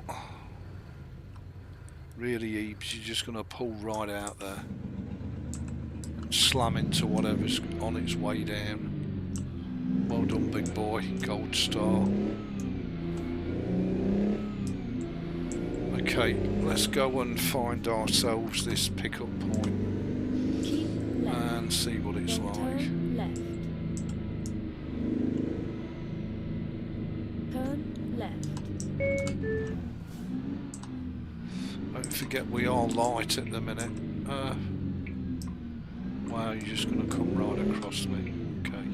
Really, Ebeez, you're just going to pull right out there and slam into whatever's on its way down. Well done, big boy. Gold star. Okay, let's go and find ourselves this pickup point. Keep left. And see what it's Then like. turn left. Turn left. Don't forget we are light at the minute. Wow, you're just going to come right across me. Okay.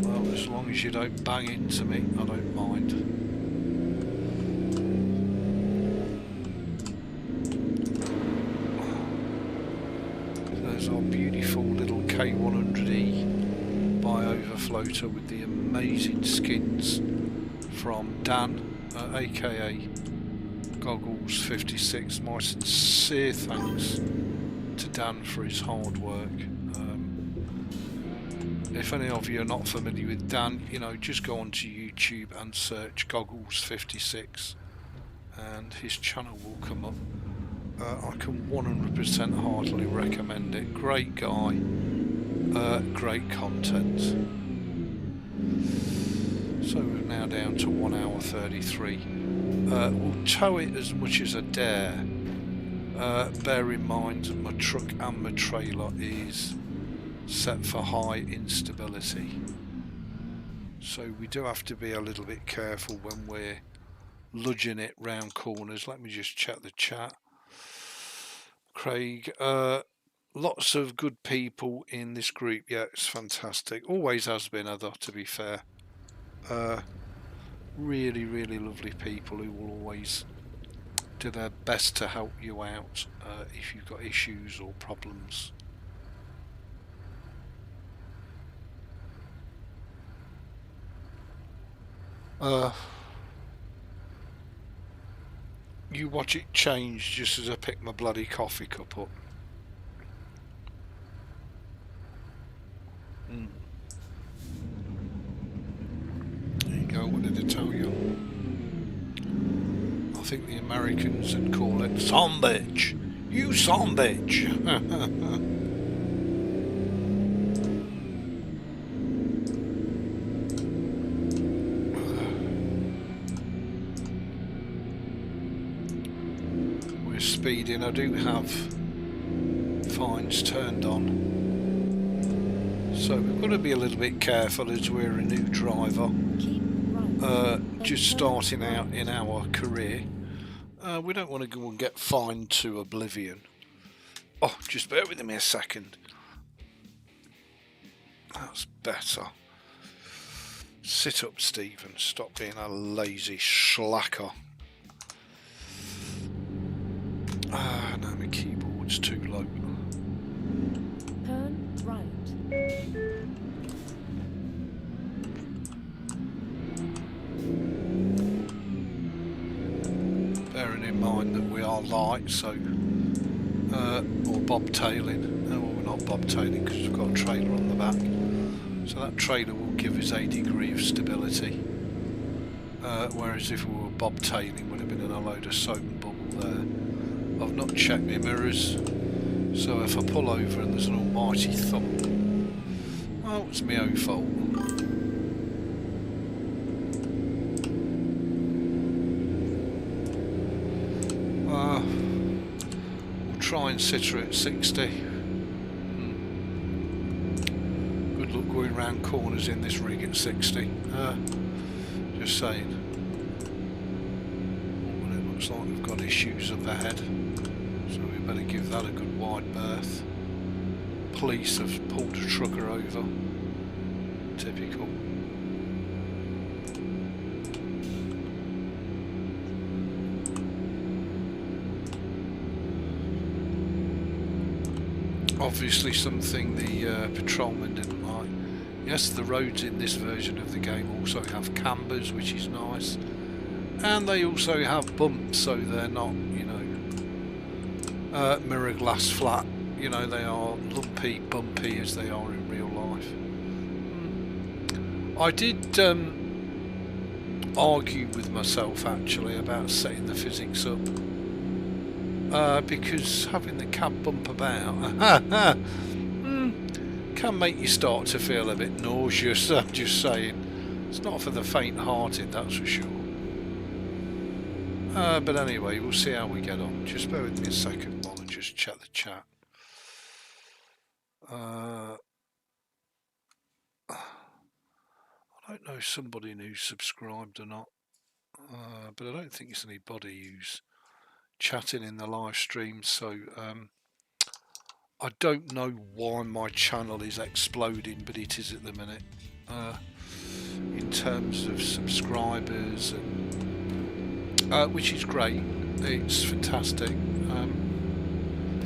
Well, as long as you don't bang into me, I don't mind. There's our beautiful little K100E bi-overfloater with the amazing skins from Dan, aka Goggles 56. My sincere thanks to Dan for his hard work. If any of you are not familiar with Dan, you know, just go onto YouTube and search Goggles 56 and his channel will come up. I can 100% heartily recommend it. Great guy, great content. So we're now down to 1 hour 33. We'll tow it as much as I dare. Bear in mind my truck and my trailer is set for high instability, so we do have to be a little bit careful when we're ludging it round corners. Let me just check the chat. Craig, lots of good people in this group. Yeah, it's fantastic. Always has been, Heather, to be fair. Really, really lovely people who will always do their best to help you out if you've got issues or problems. You watch it change just as I pick my bloody coffee cup up. There you go, what did I tell you? I think the Americans would call it son bitch. You son bitch. with speeding, I do have fines turned on. So we've got to be a little bit careful as we're a new driver, just starting out in our career. We don't want to go and get fined to oblivion. Oh, just bear with me a second. That's better. Sit up, Stephen. Stop being a lazy slacker. No, my keyboard's too low. Turn right. Bearing in mind that we are light, so or bobtailing. No, we're not bobtailing because we've got a trailer on the back. So that trailer will give us a degree of stability. Whereas if we were bobtailing, would have been in a load of soap and bubble there. I've not checked my mirrors, so if I pull over and there's an almighty thump, oh, it's my own fault. We'll try and sit her at 60. Good luck going round corners in this rig at 60. Just saying. Well, it looks like we've got issues up ahead, so we better give that a good wide berth. Police have pulled a trucker over. Typical. Obviously something the patrolman didn't like. Yes, the roads in this version of the game also have cambers, which is nice. And they also have bumps, so they're not, you know, mirror glass flat. You know, they are lumpy, bumpy as they are in real life. I did argue with myself, actually, about setting the physics up. Because having the cab bump about can make you start to feel a bit nauseous. I'm just saying, it's not for the faint-hearted, that's for sure. But anyway, we'll see how we get on. Just bear with me a second while I just check the chat. I don't know if somebody who's subscribed or not, but I don't think it's anybody who's chatting in the live stream, so I don't know why my channel is exploding, but it is at the minute, in terms of subscribers, and which is great. It's fantastic.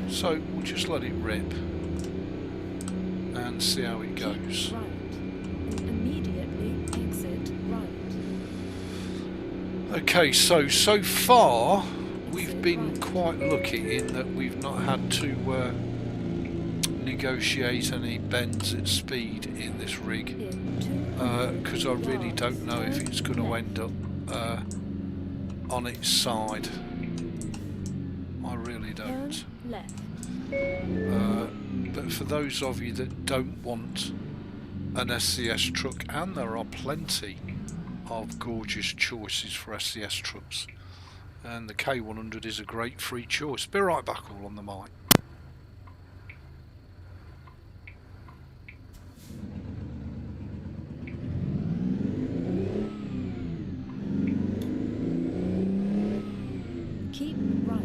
So we'll just let it rip and see how it goes. Right. Immediately exit right. Okay, so far we've been quite lucky in that we've not had to negotiate any bends at speed in this rig, because I really don't know if it's going to end up on its side. I really don't. But for those of you that don't want an SCS truck, and there are plenty of gorgeous choices for SCS trucks, and the K100 is a great free choice. Be right back, all on the mic. Keep right.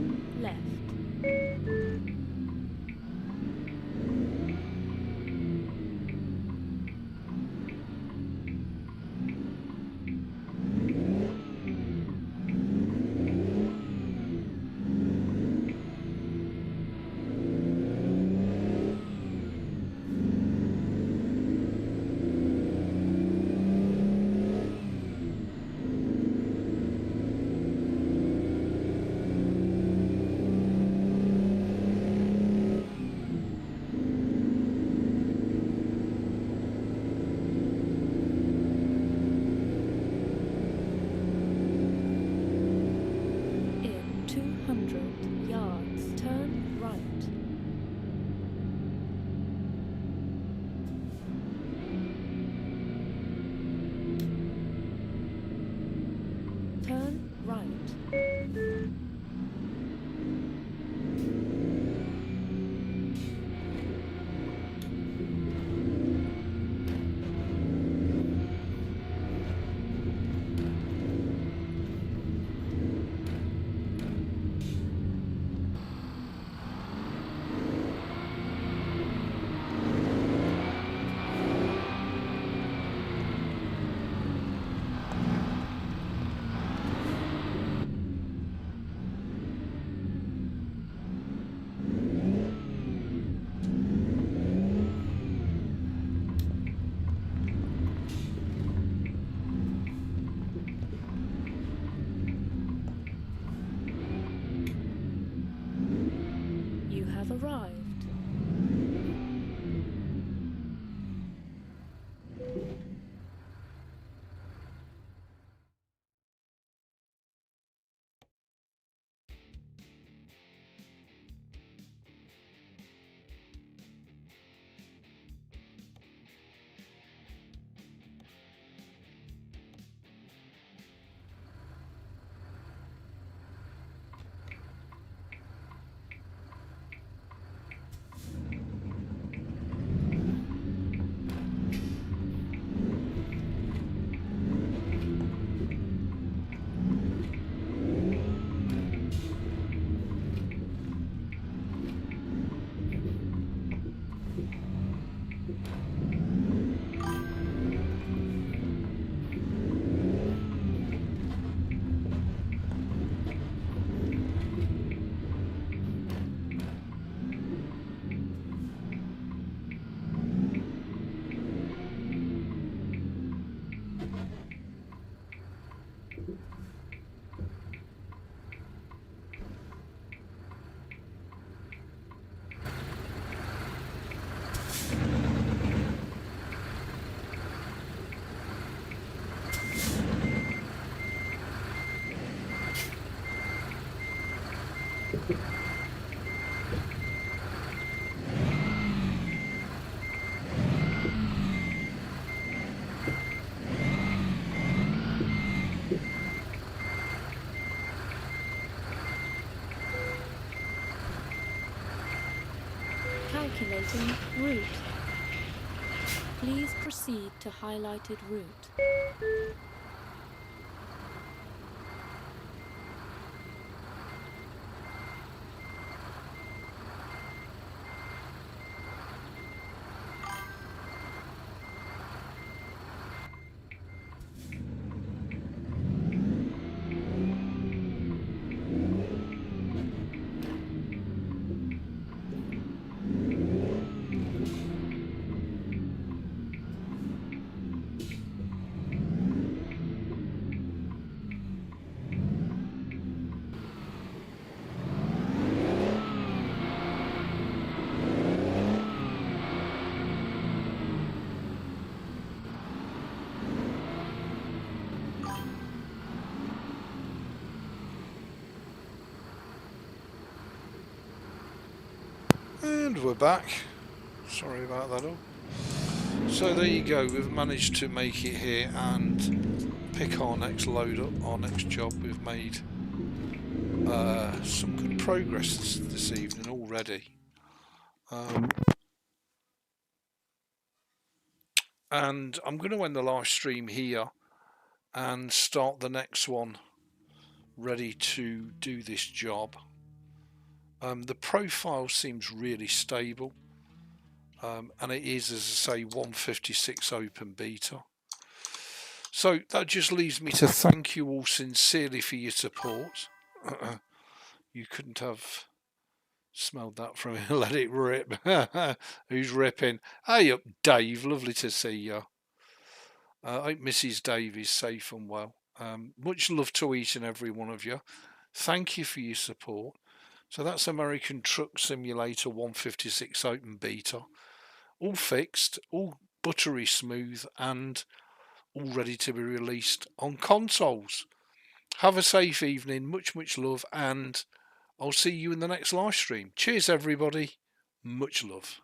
Turn left. In 200 yards, turn right. Turn right. You have arrived. Calculating route. Please proceed to highlighted route. And we're back. Sorry about that all. So there you go, we've managed to make it here and pick our next load up, our next job. We've made some good progress this evening already. And I'm going to end the live stream here and start the next one ready to do this job. The profile seems really stable, and it is, as I say, 156 open beta. So that just leaves me to thank you all sincerely for your support. You couldn't have smelled that from it. Let it rip. Who's ripping? Hey up, Dave. Lovely to see you. I hope Mrs. Dave is safe and well. Much love to each and every one of you. Thank you for your support. So that's American Truck Simulator 156 open beta. All fixed, all buttery smooth, and all ready to be released on consoles. Have a safe evening, much love, and I'll see you in the next live stream. Cheers everybody, much love.